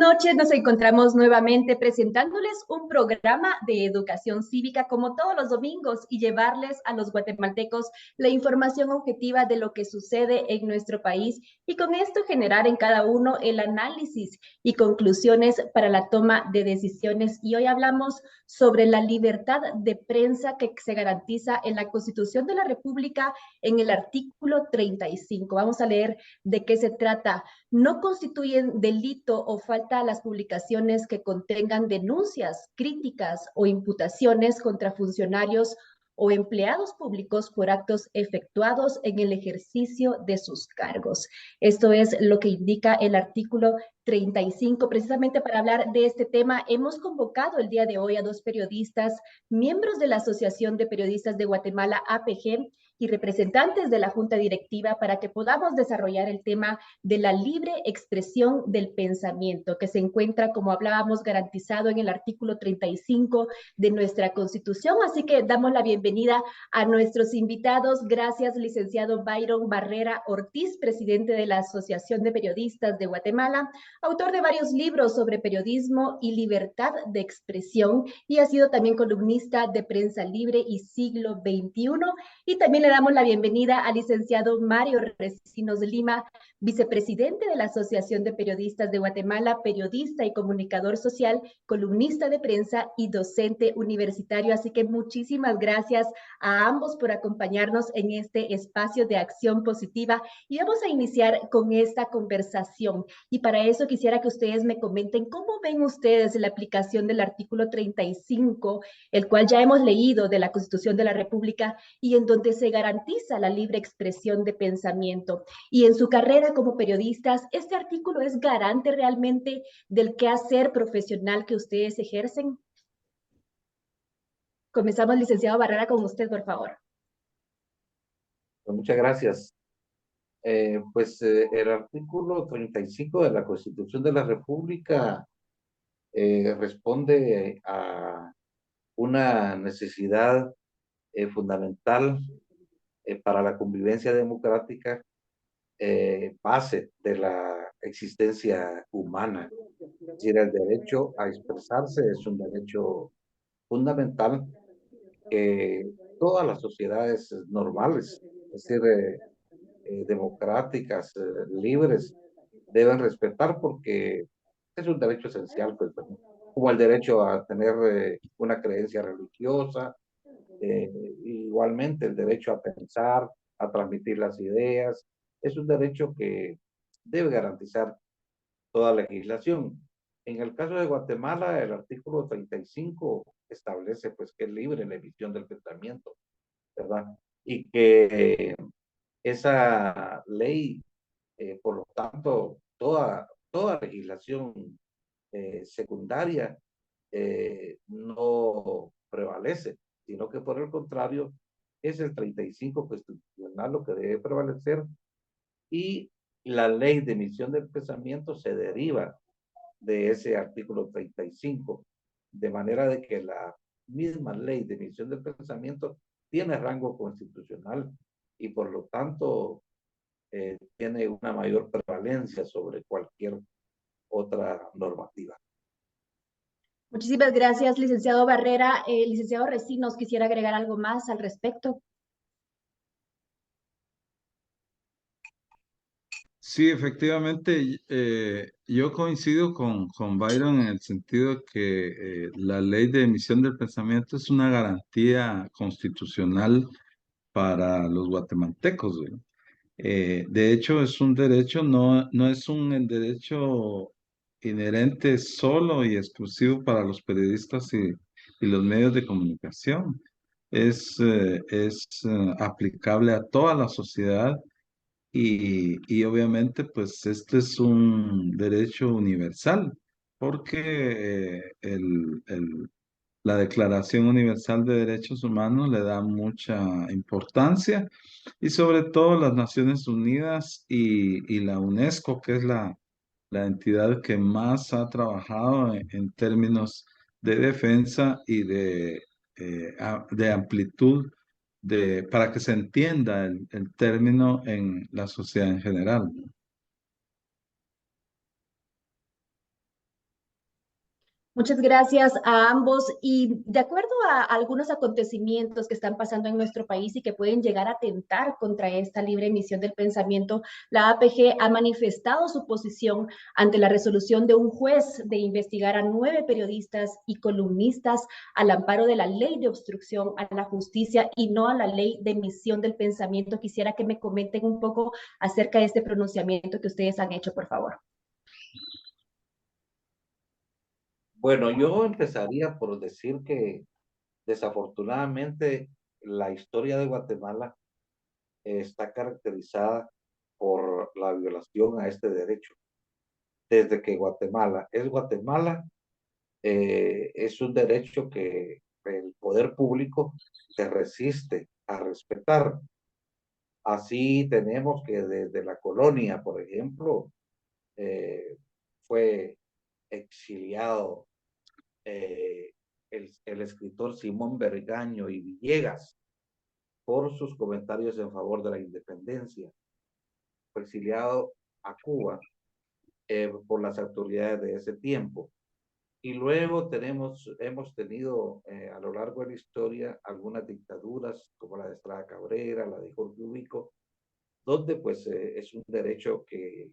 noches, nos encontramos nuevamente presentándoles un programa de educación cívica como todos los domingos y llevarles a los guatemaltecos la información objetiva de lo que sucede en nuestro país y con esto generar en cada uno el análisis y conclusiones para la toma de decisiones. Y hoy hablamos sobre la libertad de prensa que se garantiza en la Constitución de la República en el artículo 35. Vamos a leer de qué se trata. No constituyen delito o falta las publicaciones que contengan denuncias, críticas o imputaciones contra funcionarios o empleados públicos por actos efectuados en el ejercicio de sus cargos. Esto es lo que indica el artículo 35. Precisamente para hablar de este tema, hemos convocado el día de hoy a dos periodistas, miembros de la Asociación de Periodistas de Guatemala, APG, y representantes de la Junta Directiva para que podamos desarrollar el tema de la libre expresión del pensamiento, que se encuentra, como hablábamos, garantizado en el artículo 35 de nuestra Constitución. Así que damos la bienvenida a nuestros invitados. Gracias, licenciado Byron Barrera Ortiz, presidente de la Asociación de Periodistas de Guatemala, autor de varios libros sobre periodismo y libertad de expresión, y ha sido también columnista de Prensa Libre y Siglo XXI. Y también le damos la bienvenida al licenciado Mario Recinos Lima, vicepresidente de la Asociación de Periodistas de Guatemala, periodista y comunicador social, columnista de prensa y docente universitario. Así que muchísimas gracias a ambos por acompañarnos en este espacio de acción positiva y vamos a iniciar con esta conversación. Y para eso quisiera que ustedes me comenten cómo ven ustedes la aplicación del artículo 35, el cual ya hemos leído de la Constitución de la República y en donde se garantiza la libre expresión de pensamiento. Y en su carrera como periodistas, ¿este artículo es garante realmente del quehacer profesional que ustedes ejercen? Comenzamos, licenciado Barrera, con usted, por favor. Muchas gracias. El artículo 35 de la Constitución de la República responde a una necesidad fundamental para la convivencia democrática, base de la existencia humana. Es decir, el derecho a expresarse es un derecho fundamental que todas las sociedades normales, es decir, democráticas, libres, deben respetar porque es un derecho esencial, pues, como el derecho a tener una creencia religiosa, igualmente el derecho a pensar, a transmitir las ideas, es un derecho que debe garantizar toda legislación. En el caso de Guatemala, el artículo 35 establece pues que es libre la emisión del pensamiento, ¿verdad? Y que esa ley, por lo tanto, toda legislación secundaria no prevalece, sino que por el contrario es el 35 constitucional lo que debe prevalecer y la ley de emisión del pensamiento se deriva de ese artículo 35, de manera de que la misma ley de emisión del pensamiento tiene rango constitucional y por lo tanto tiene una mayor prevalencia sobre cualquier otra normativa. Muchísimas gracias, licenciado Barrera. Licenciado Recinos, quisiera agregar algo más al respecto. Sí, efectivamente, yo coincido con Byron en el sentido de que la ley de emisión del pensamiento es una garantía constitucional para los guatemaltecos, ¿verdad? De hecho, es un derecho, no es un derecho inherente solo y exclusivo para los periodistas y los medios de comunicación. Es aplicable a toda la sociedad y obviamente, pues este es un derecho universal, porque la Declaración Universal de Derechos Humanos le da mucha importancia y sobre todo las Naciones Unidas y la UNESCO, que es la entidad que más ha trabajado en términos de defensa y de amplitud para que se entienda el término en la sociedad en general, ¿no? Sí, efectivamente, yo coincido con Byron en el sentido de que la ley de emisión del pensamiento es una garantía constitucional para los guatemaltecos, ¿verdad? De hecho, es un derecho, no es un derecho inherente solo y exclusivo para los periodistas y los medios de comunicación. Es aplicable a toda la sociedad y obviamente pues este es un derecho universal porque la Declaración Universal de Derechos Humanos le da mucha importancia y sobre todo las Naciones Unidas y la UNESCO, que es la entidad que más ha trabajado en términos de defensa y de amplitud para que se entienda el término en la sociedad en general, ¿no? Muchas gracias a ambos y de acuerdo a algunos acontecimientos que están pasando en nuestro país y que pueden llegar a atentar contra esta libre emisión del pensamiento, la APG ha manifestado su posición ante la resolución de un juez de investigar a 9 periodistas y columnistas al amparo de la ley de obstrucción a la justicia y no a la ley de emisión del pensamiento. Quisiera que me comenten un poco acerca de este pronunciamiento que ustedes han hecho, por favor. Bueno, yo empezaría por decir que desafortunadamente la historia de Guatemala está caracterizada por la violación a este derecho. Desde que Guatemala es Guatemala, es un derecho que el poder público se resiste a respetar. Así tenemos que desde la colonia, por ejemplo, fue exiliado el escritor Simón Bergaño y Villegas por sus comentarios en favor de la independencia. Fue exiliado a Cuba por las autoridades de ese tiempo. Y luego hemos tenido a lo largo de la historia algunas dictaduras como la de Estrada Cabrera, la de Jorge Ubico, donde pues es un derecho que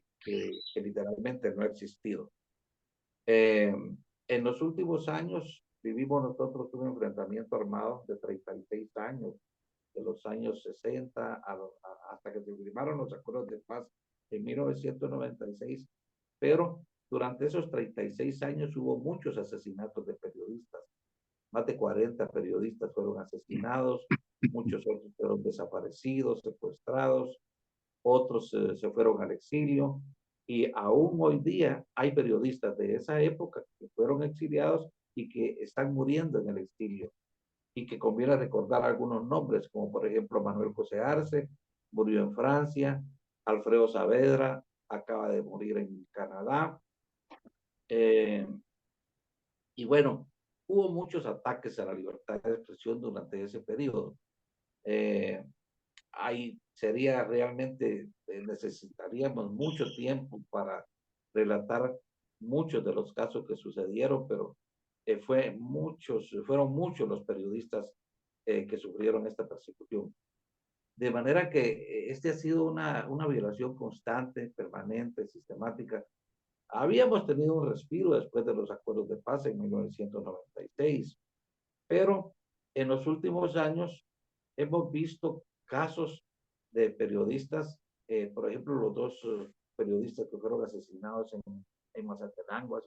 literalmente no ha existido. En los últimos años vivimos nosotros un enfrentamiento armado de 36 años, de los años 60 hasta que se firmaron los acuerdos de paz en 1996, pero durante esos 36 años hubo muchos asesinatos de periodistas. Más de 40 periodistas fueron asesinados, muchos otros fueron desaparecidos, secuestrados, otros se fueron al exilio y aún hoy día hay periodistas de esa época que fueron exiliados y que están muriendo en el exilio y que conviene recordar algunos nombres, como por ejemplo Manuel José Arce, murió en Francia, Alfredo Saavedra acaba de morir en Canadá, eh, y bueno, hubo muchos ataques a la libertad de expresión durante ese periodo. Eh, ahí sería realmente, necesitaríamos mucho tiempo para relatar muchos de los casos que sucedieron, pero fueron muchos los periodistas que sufrieron esta persecución. De manera que este ha sido una violación constante, permanente, sistemática. Habíamos tenido un respiro después de los acuerdos de paz en 1996, pero en los últimos años hemos visto casos de periodistas, por ejemplo, los dos periodistas que fueron asesinados en Mazatenango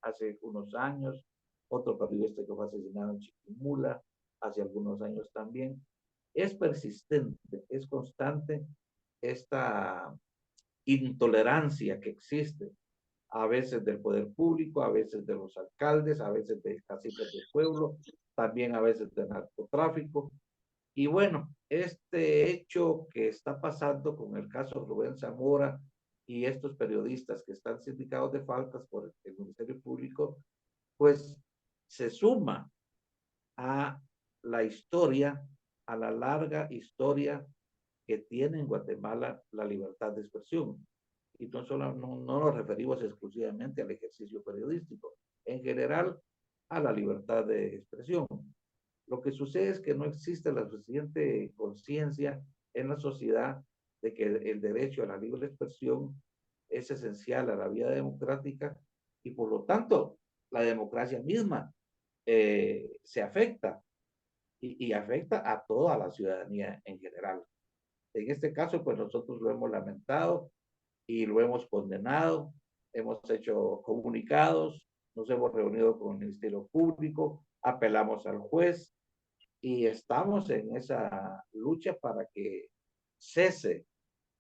hace unos años, otro periodista que fue asesinado en Chiquimula hace algunos años también. Es persistente, es constante esta intolerancia que existe, a veces del poder público, a veces de los alcaldes, a veces de caciques del pueblo, también a veces de narcotráfico. Y bueno, este hecho que está pasando con el caso Rubén Zamora y estos periodistas que están sindicados de faltas por el Ministerio Público, pues se suma a la historia, a la larga historia que tiene en Guatemala la libertad de expresión. Y no nos referimos exclusivamente al ejercicio periodístico, en general a la libertad de expresión. Lo que sucede es que no existe la suficiente conciencia en la sociedad de que el derecho a la libre expresión es esencial a la vida democrática y por lo tanto la democracia misma se afecta y afecta a toda la ciudadanía en general. En este caso, pues nosotros lo hemos lamentado y lo hemos condenado, hemos hecho comunicados, nos hemos reunido con el Ministerio Público, apelamos al juez y estamos en esa lucha para que cese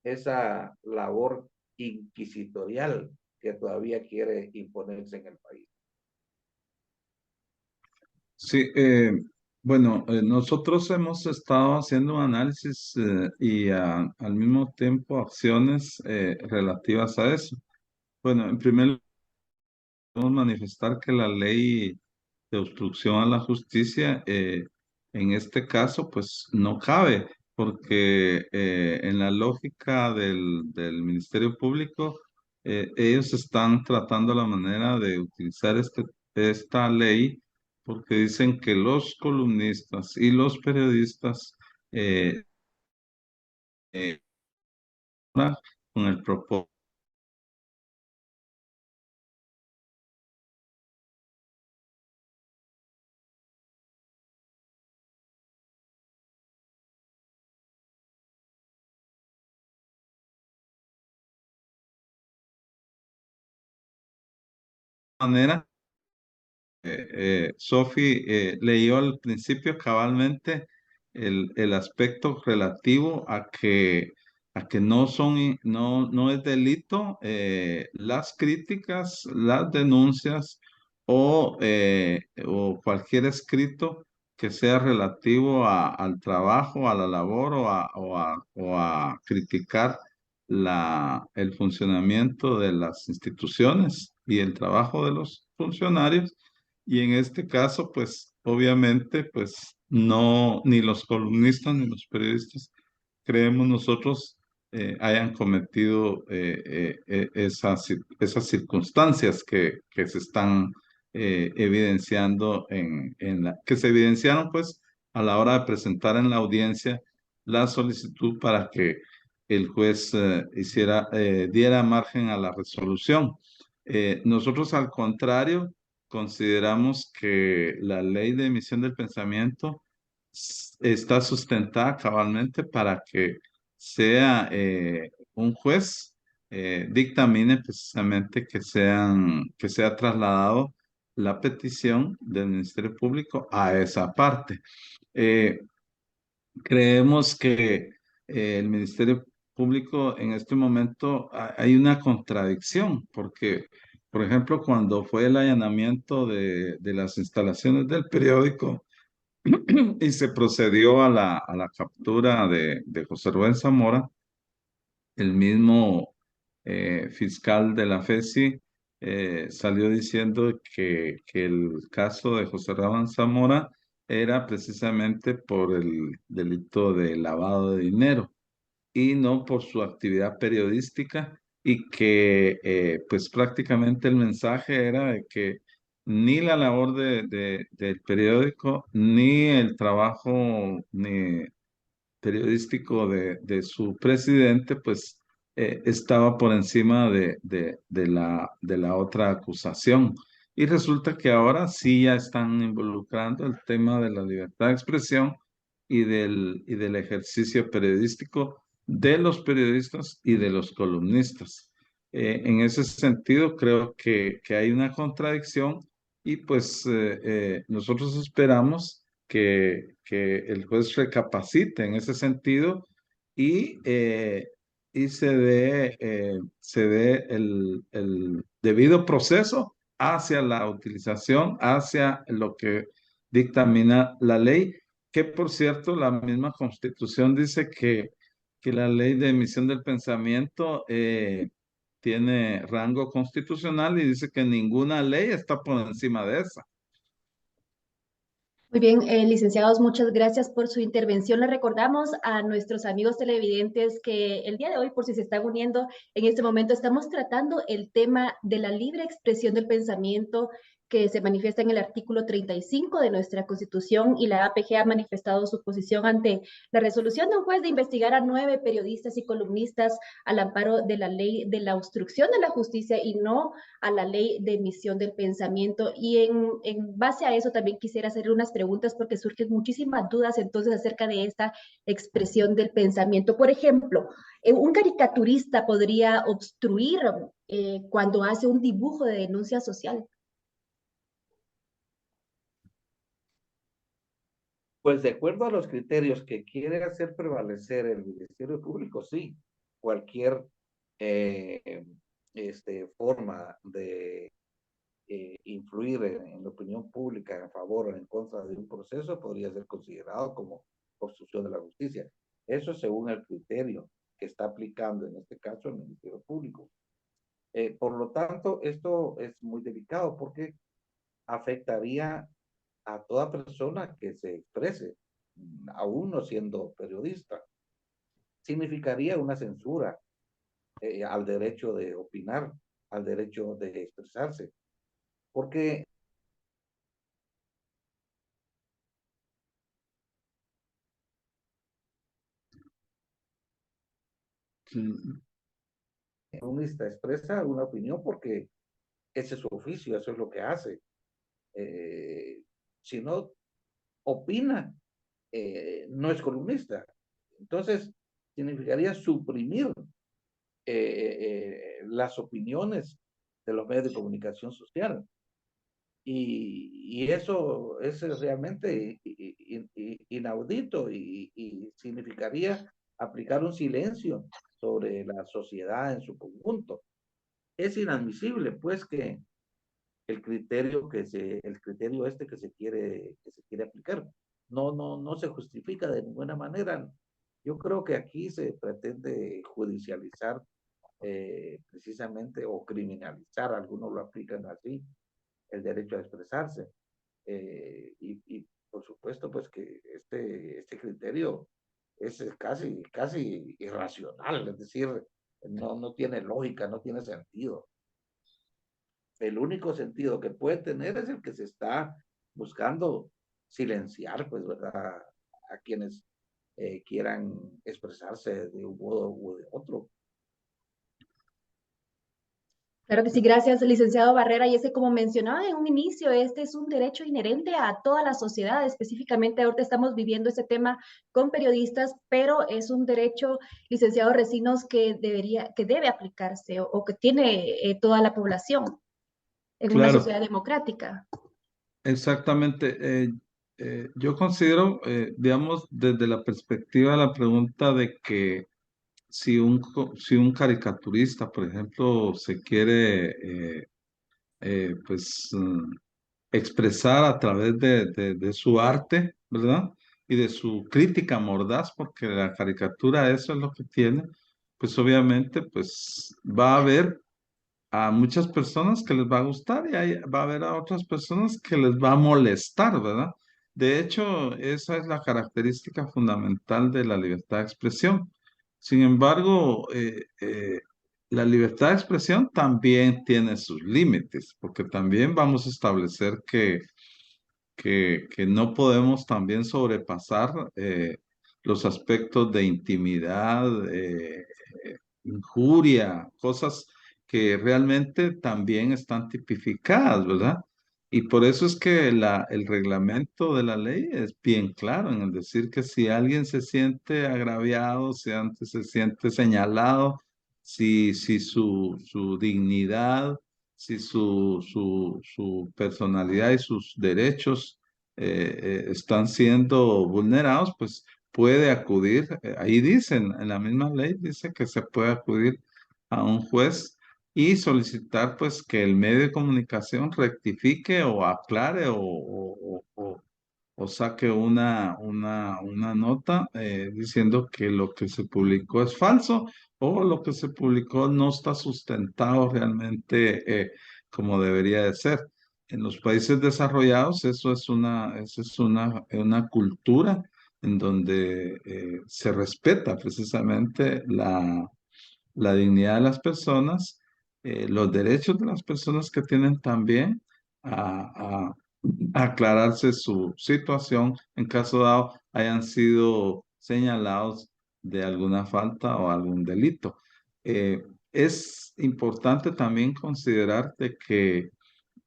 esa labor inquisitorial que todavía quiere imponerse en el país. Sí, bueno, nosotros hemos estado haciendo un análisis y al mismo tiempo acciones relativas a eso. Bueno, en primer lugar, podemos manifestar que la ley de obstrucción a la justicia, en este caso, pues no cabe, porque en la lógica del Ministerio Público, ellos están tratando la manera de utilizar esta ley porque dicen que los columnistas y los periodistas eh, eh, con el propósito de manera Sophie leyó al principio cabalmente el aspecto relativo a que no son, no es delito las críticas, las denuncias o cualquier escrito que sea relativo al trabajo, a la labor o a criticar el funcionamiento de las instituciones y el trabajo de los funcionarios. Y en este caso, pues obviamente, pues no, ni los columnistas ni los periodistas creemos nosotros hayan cometido esas circunstancias que se están evidenciando que se evidenciaron pues a la hora de presentar en la audiencia la solicitud para que el juez diera margen a la resolución. Nosotros al contrario, consideramos que la ley de emisión del pensamiento está sustentada cabalmente para que sea un juez dictamine precisamente que sea trasladado la petición del Ministerio Público a esa parte. Eh, Creemos que el Ministerio Público en este momento hay una contradicción, porque, por ejemplo, cuando fue el allanamiento de las instalaciones del periódico y se procedió a a la captura de José Rubén Zamora, el mismo fiscal de la FESI salió diciendo que el caso de José Rubén Zamora era precisamente por el delito de lavado de dinero y no por su actividad periodística y que pues prácticamente el mensaje era de que ni la labor del periódico, ni el trabajo, ni periodístico de su presidente, pues estaba por encima de la otra acusación. Y resulta que ahora sí ya están involucrando el tema de la libertad de expresión y del ejercicio periodístico de los periodistas y de los columnistas. En ese sentido, creo que hay una contradicción y pues nosotros esperamos que el juez recapacite en ese sentido y, y se dé el debido proceso hacia la utilización, hacia lo que dictamina la ley, que por cierto, la misma Constitución dice que la ley de emisión del pensamiento tiene rango constitucional y dice que ninguna ley está por encima de esa. Muy bien, licenciados, muchas gracias por su intervención. Le recordamos a nuestros amigos televidentes que el día de hoy, por si se están uniendo, en este momento estamos tratando el tema de la libre expresión del pensamiento que se manifiesta en el artículo 35 de nuestra Constitución y la APG ha manifestado su posición ante la resolución de un juez de investigar a 9 periodistas y columnistas al amparo de la ley de la obstrucción de la justicia y no a la ley de emisión del pensamiento. Y en base a eso también quisiera hacerle unas preguntas porque surgen muchísimas dudas entonces acerca de esta expresión del pensamiento. Por ejemplo, un caricaturista podría obstruir cuando hace un dibujo de denuncia social. Pues de acuerdo a los criterios que quiere hacer prevalecer el Ministerio Público, sí, cualquier eh, forma de influir en la opinión pública en favor o en contra de un proceso podría ser considerado como obstrucción de la justicia. Eso según el criterio que está aplicando en este caso el Ministerio Público. Por lo tanto, esto es muy delicado porque afectaría a toda persona que se exprese, aún no siendo periodista. Significaría una censura al derecho de opinar, al derecho de expresarse, porque mm, comunista expresa una opinión porque ese es su oficio, eso es lo que hace. Eh, si no opina, no es columnista. Entonces, significaría suprimir las opiniones de los medios de comunicación social. Y eso es realmente inaudito y significaría aplicar un silencio sobre la sociedad en su conjunto. Es inadmisible, pues, que el criterio este que se quiere aplicar no se justifica de ninguna manera. Yo creo que aquí se pretende judicializar precisamente o criminalizar, algunos lo aplican así, el derecho a expresarse. Y por supuesto, pues que este criterio es casi irracional, es decir, no tiene lógica, no tiene sentido. El único sentido que puede tener es el que se está buscando silenciar, pues, ¿verdad? A quienes quieran expresarse de un modo u de otro. Claro que sí, gracias, licenciado Barrera. Y ese, como mencionaba en un inicio, este es un derecho inherente a toda la sociedad. Específicamente, ahorita estamos viviendo ese tema con periodistas, pero es un derecho, licenciado Recinos, que debe aplicarse o que tiene toda la población en una claro, sociedad democrática. exactamente. Yo considero, digamos, desde la perspectiva de la pregunta de que si un caricaturista, por ejemplo, se quiere, pues, expresar a través de su arte, ¿verdad? Y de su crítica mordaz, porque la caricatura eso es lo que tiene, pues obviamente, pues va a haber a muchas personas que les va a gustar y va a haber a otras personas que les va a molestar, ¿verdad? De hecho, esa es la característica fundamental de la libertad de expresión. Sin embargo, la libertad de expresión también tiene sus límites, porque también vamos a establecer que no podemos también sobrepasar los aspectos de intimidad, injuria, cosas que realmente también están tipificadas, ¿verdad? Y por eso es que el reglamento de la ley es bien claro en el decir que si alguien se siente agraviado, si antes se siente señalado, si su dignidad, si su personalidad y sus derechos están siendo vulnerados, pues puede acudir, ahí dicen, en la misma ley dice que se puede acudir a un juez y solicitar pues que el medio de comunicación rectifique o aclare o saque una nota diciendo que lo que se publicó es falso o lo que se publicó no está sustentado realmente como debería de ser. En los países desarrollados eso es una cultura en donde se respeta precisamente la dignidad de las personas, los derechos de las personas que tienen también a aclararse su situación en caso dado hayan sido señalados de alguna falta o algún delito. Es importante también considerar de que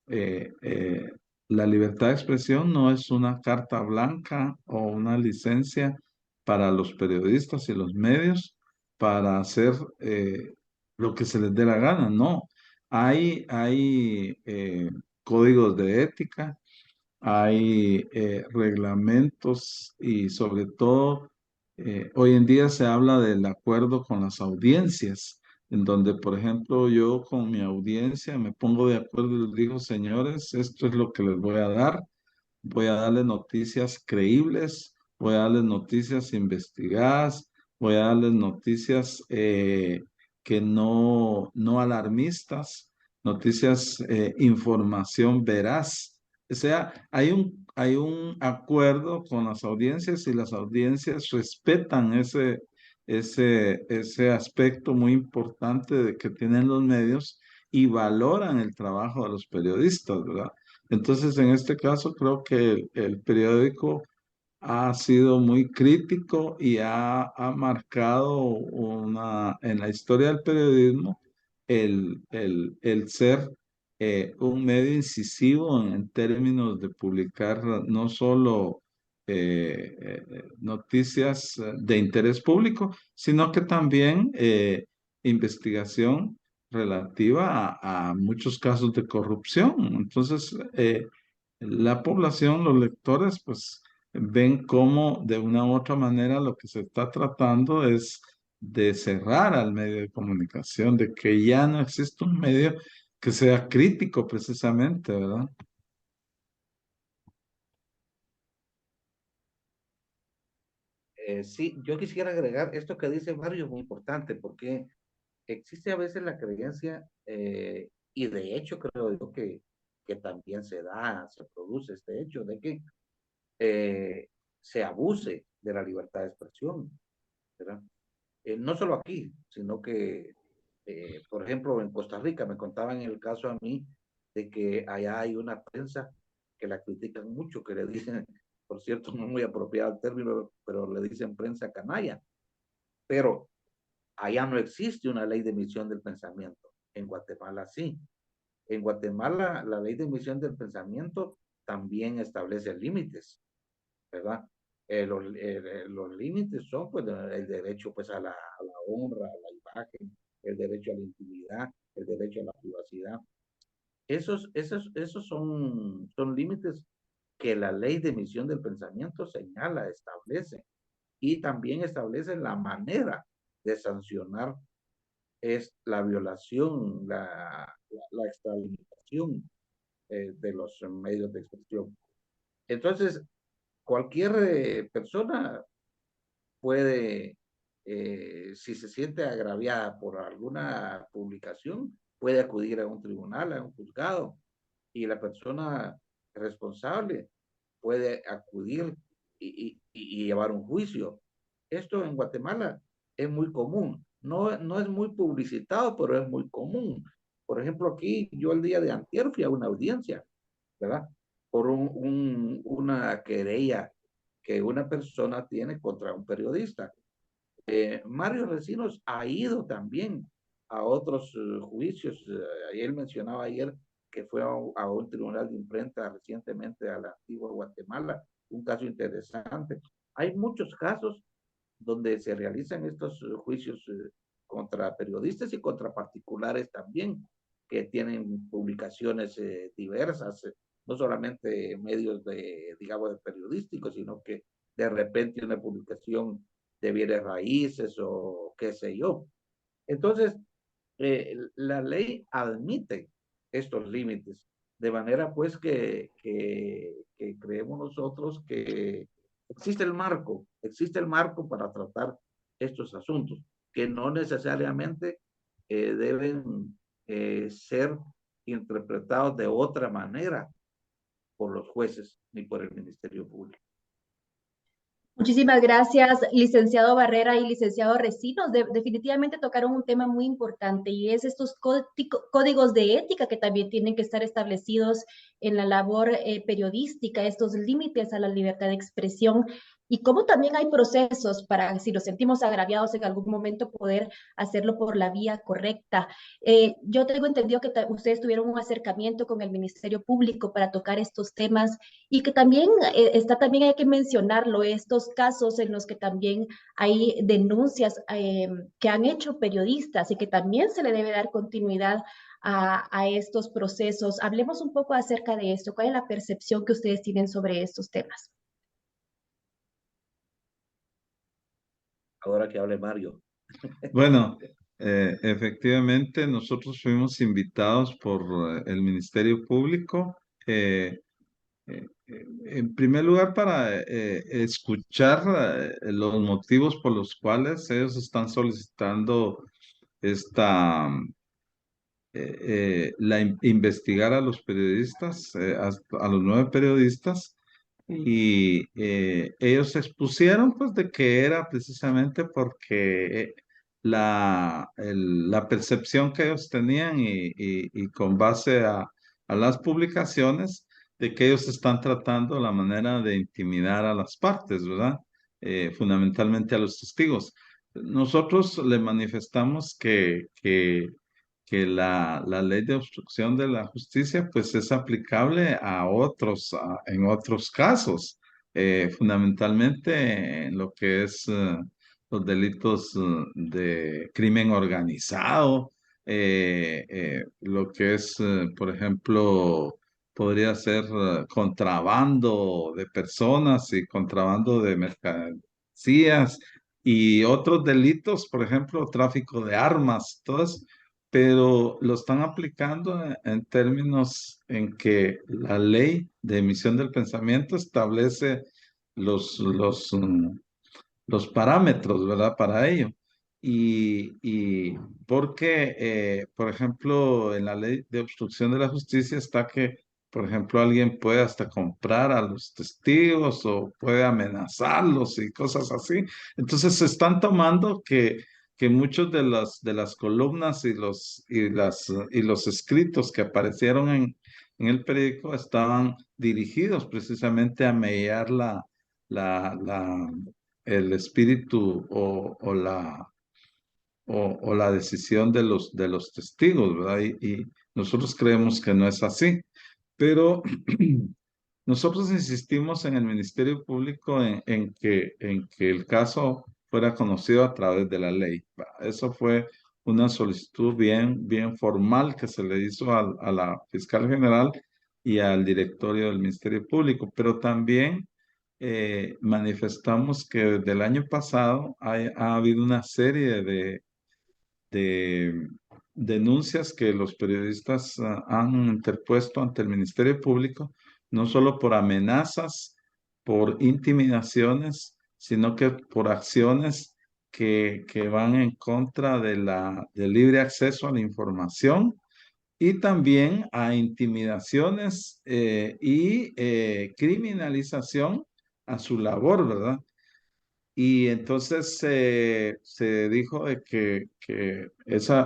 eh, eh, la libertad de expresión no es una carta blanca o una licencia para los periodistas y los medios para hacer lo que se les dé la gana, no. Hay códigos de ética, hay reglamentos y sobre todo hoy en día se habla del acuerdo con las audiencias, en donde, por ejemplo, yo con mi audiencia me pongo de acuerdo y les digo, señores, esto es lo que les voy a dar. Voy a darles noticias creíbles, voy a darles noticias investigadas, voy a darles noticias que no alarmistas, noticias, información veraz. O sea, hay un acuerdo con las audiencias y las audiencias respetan ese aspecto muy importante de que tienen los medios y valoran el trabajo de los periodistas, ¿verdad? Entonces, en este caso, creo que el periódico ha sido muy crítico y ha marcado en la historia del periodismo el ser un medio incisivo en términos de publicar no solo noticias de interés público, sino que también investigación relativa a muchos casos de corrupción. Entonces, la población, los lectores, pues ven cómo de una u otra manera lo que se está tratando es de cerrar al medio de comunicación, de que ya no existe un medio que sea crítico precisamente, ¿verdad? Sí, yo quisiera agregar esto que dice Mario, es muy importante, porque existe a veces la creencia, y de hecho creo yo que también se produce este hecho de que eh, se abuse de la libertad de expresión, ¿verdad? No solo aquí, sino que, por ejemplo, en Costa Rica me contaban el caso a mí de que allá hay una prensa que la critican mucho, que le dicen, por cierto, no muy apropiado el término, pero le dicen prensa canalla. Pero allá no existe una ley de emisión del pensamiento. En Guatemala sí. En Guatemala la ley de emisión del pensamiento también establece límites, ¿verdad? Los límites son pues el derecho pues a la honra, a la imagen, el derecho a la intimidad, el derecho a la privacidad. Esos son límites que la ley de emisión del pensamiento señala, establece, y también establece la manera de sancionar es la violación, la extralimitación de los medios de expresión. Entonces, cualquier persona puede, si se siente agraviada por alguna publicación, puede acudir a un tribunal, a un juzgado, y la persona responsable puede acudir y llevar un juicio. Esto en Guatemala es muy común. No, no es muy publicitado, pero es muy común. Por ejemplo, aquí yo el día de antier fui a una audiencia, ¿verdad? Por una querella que una persona tiene contra un periodista. Mario Recinos ha ido también a otros juicios. Él mencionaba ayer que fue a un tribunal de imprenta recientemente a la antigua Guatemala, un caso interesante. Hay muchos casos donde se realizan estos juicios contra periodistas y contra particulares también, que tienen publicaciones diversas, no solamente medios de, digamos, de periodísticos, sino que de repente una publicación de bienes raíces o qué sé yo. Entonces, la ley admite estos límites, de manera pues que creemos nosotros que existe el marco para tratar estos asuntos, que no necesariamente deben ser interpretados de otra manera por los jueces ni por el Ministerio Público. Muchísimas gracias, licenciado Barrera y licenciado Recinos. Definitivamente tocaron un tema muy importante y es estos códigos de ética que también tienen que estar establecidos en la labor periodística, estos límites a la libertad de expresión y cómo también hay procesos para, si nos sentimos agraviados en algún momento, poder hacerlo por la vía correcta. Yo tengo entendido que ustedes tuvieron un acercamiento con el Ministerio Público para tocar estos temas y que también también hay que mencionarlo, estos casos en los que también hay denuncias que han hecho periodistas y que también se le debe dar continuidad a estos procesos. Hablemos un poco acerca de esto. ¿Cuál es la percepción que ustedes tienen sobre estos temas? Ahora que hable Mario. Bueno, efectivamente, nosotros fuimos invitados por el Ministerio Público. En primer lugar, para escuchar los motivos por los cuales ellos están solicitando esta, investigar a los periodistas, a los 9 periodistas, y ellos expusieron pues de que era precisamente porque la percepción que ellos tenían y con base a las publicaciones, de que ellos están tratando la manera de intimidar a las partes, ¿verdad? Fundamentalmente a los testigos. Nosotros le manifestamos que la ley de obstrucción de la justicia pues es aplicable a otros, en otros casos, fundamentalmente en lo que es los delitos de crimen organizado, lo que es, por ejemplo, podría ser contrabando de personas y contrabando de mercancías y otros delitos, por ejemplo, tráfico de armas, todo eso, pero lo están aplicando en términos en que la ley de emisión del pensamiento establece los parámetros, ¿verdad? Para ello. Y porque, por ejemplo, en la ley de obstrucción de la justicia está que, por ejemplo, alguien puede hasta comprar a los testigos o puede amenazarlos y cosas así. Entonces se están tomando que muchos de las columnas y los escritos que aparecieron en el periódico estaban dirigidos precisamente a mellar la, la, el espíritu o la decisión de los testigos, ¿verdad? Y nosotros creemos que no es así, pero nosotros insistimos en el Ministerio Público en que el caso fuera conocido a través de la ley. Eso fue una solicitud bien formal que se le hizo a la fiscal general y al directorio del Ministerio Público, pero también manifestamos que desde el año pasado ha habido una serie de denuncias que los periodistas han interpuesto ante el Ministerio Público, no solo por amenazas, por intimidaciones, sino que por acciones que van en contra de del libre acceso a la información y también a intimidaciones y criminalización a su labor, ¿verdad? Y entonces se dijo de que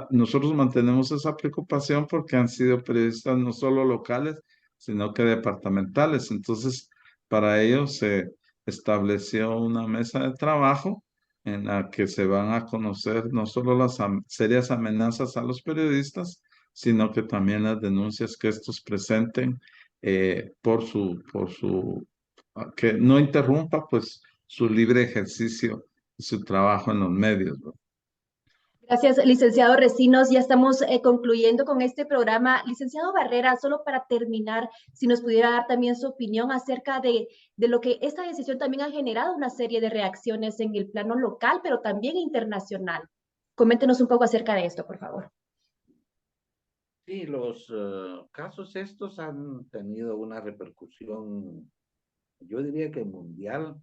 nosotros mantenemos esa preocupación porque han sido periodistas no solo locales, sino que departamentales. Entonces, para ello se estableció una mesa de trabajo en la que se van a conocer no solo las serias amenazas a los periodistas, sino que también las denuncias que estos presenten por su, que no interrumpa, pues su libre ejercicio y su trabajo en los medios, ¿no? Gracias, licenciado Recinos. Ya estamos concluyendo con este programa. Licenciado Barrera, solo para terminar, si nos pudiera dar también su opinión acerca de lo que esta decisión también ha generado una serie de reacciones en el plano local, pero también internacional. Coméntenos un poco acerca de esto, por favor. Sí, los casos estos han tenido una repercusión, yo diría que mundial.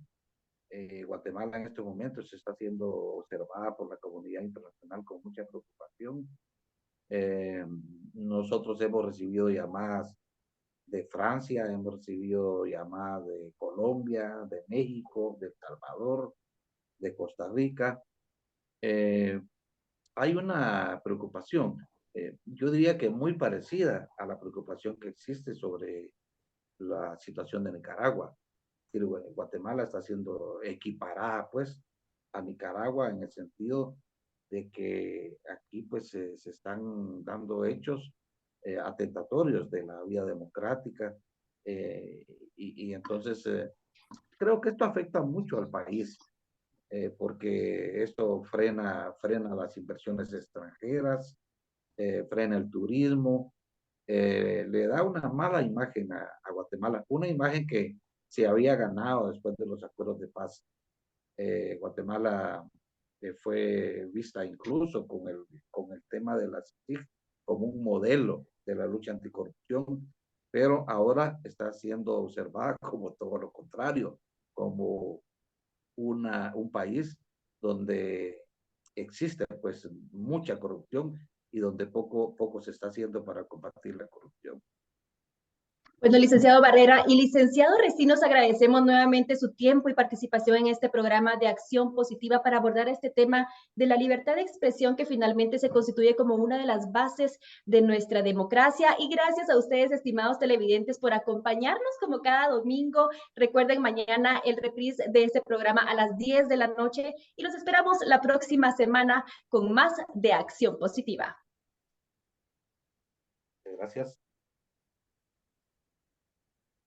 Guatemala en este momento se está siendo observada por la comunidad internacional con mucha preocupación. Eh, Nosotros hemos recibido llamadas de Francia, hemos recibido llamadas de Colombia, de México, de El Salvador, de Costa Rica. Eh, Hay una preocupación, yo diría que muy parecida a la preocupación que existe sobre la situación de Nicaragua. Guatemala está siendo equiparada pues a Nicaragua en el sentido de que aquí pues se están dando hechos atentatorios de la vía democrática eh, y entonces creo que esto afecta mucho al país porque esto frena las inversiones extranjeras, frena el turismo, le da una mala imagen a Guatemala, una imagen que se había ganado después de los acuerdos de paz. Guatemala fue vista incluso con el tema de las TIC como un modelo de la lucha anticorrupción, pero ahora está siendo observada como todo lo contrario, como un país donde existe pues mucha corrupción y donde poco se está haciendo para combatir la corrupción. Bueno, licenciado Barrera y licenciado Recinos, agradecemos nuevamente su tiempo y participación en este programa de Acción Positiva para abordar este tema de la libertad de expresión que finalmente se constituye como una de las bases de nuestra democracia. Y gracias a ustedes, estimados televidentes, por acompañarnos como cada domingo. Recuerden mañana el reprise de este programa a las 10 de la noche y los esperamos la próxima semana con más de Acción Positiva. Gracias.